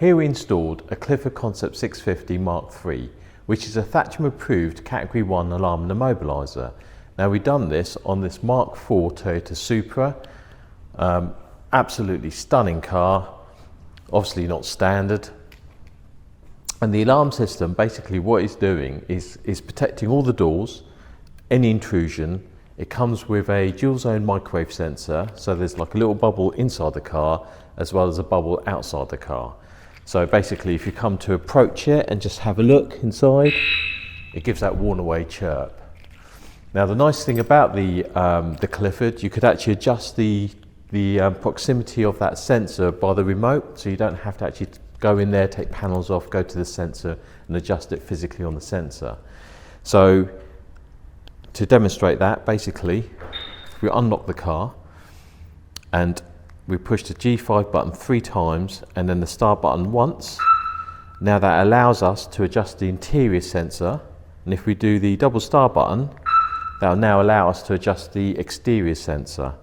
here we installed a Clifford Concept 650 Mark III, which is a Thatcham approved Category 1 alarm and immobiliser. Now we've done this on this Mark IV Toyota Supra, absolutely stunning car, obviously not standard. And the alarm system, basically what it's doing is protecting all the doors, any intrusion. It comes with a dual zone microwave sensor, so there's like a little bubble inside the car as well as a bubble outside the car. So basically if you come to approach it and just have a look inside, it gives that worn away chirp. Now the nice thing about the Clifford, you could actually adjust the proximity of that sensor by the remote, so you don't have to actually go in there, take panels off, go to the sensor and adjust it physically on the sensor. So to demonstrate that, basically we unlock the car and we push the G5 button 3 times and then the start button once. Now that allows us to adjust the interior sensor, and if we do the double star button, that will now allow us to adjust the exterior sensor.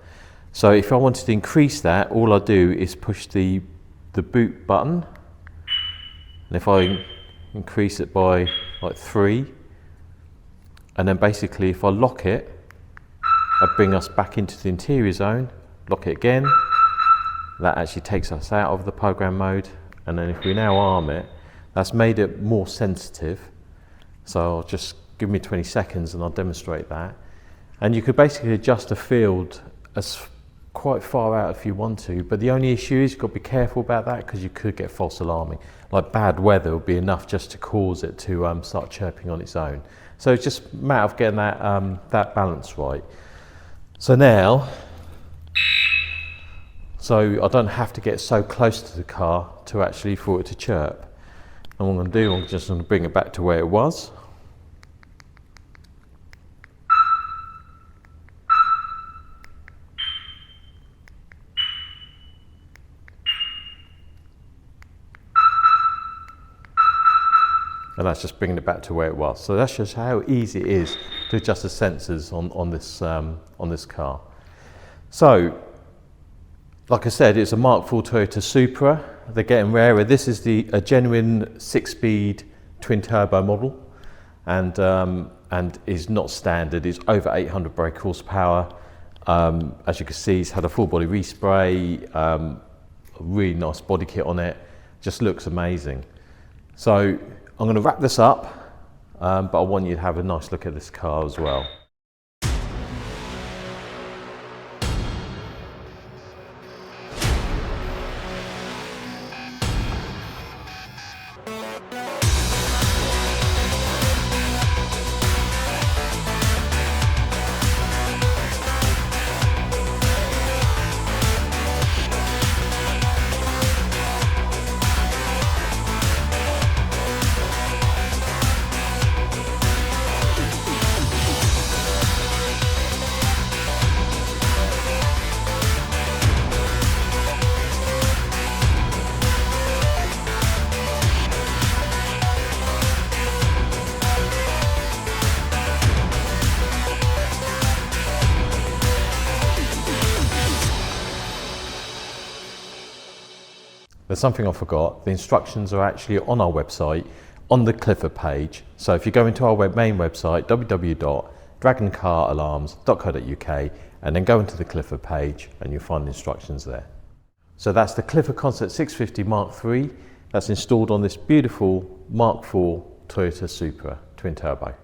So if I wanted to increase that, all I do is push the boot button, and if I increase it by like 3, and then basically if I lock it, I bring us back into the interior zone, lock it again, that actually takes us out of the program mode, and then if we now arm it, that's made it more sensitive. So I'll just give me 20 seconds and I'll demonstrate that. And you could basically adjust the field as quite far out if you want to, but the only issue is you've got to be careful about that because you could get false alarming. Like bad weather would be enough just to cause it to start chirping on its own. So it's just a matter of getting that balance right. So now, so I don't have to get so close to the car to actually for it to chirp. And what I'm going to do, I'm just going to bring it back to where it was. And that's just bringing it back to where it was. So that's just how easy it is to adjust the sensors on this car. So, like I said, it's a Mark IV Toyota Supra. They're getting rarer. This is a genuine 6-speed twin turbo model, and is not standard. It's over 800 brake horsepower. As you can see, it's had a full body respray, a really nice body kit on it. Just looks amazing. So I'm going to wrap this up, but I want you to have a nice look at this car as well. There's something I forgot. The instructions are actually on our website, on the Clifford page. So if you go into our main website, www.dragoncaralarms.co.uk, and then go into the Clifford page and you'll find the instructions there. So that's the Clifford Concept 650 Mark III that's installed on this beautiful Mark IV Toyota Supra Twin Turbo.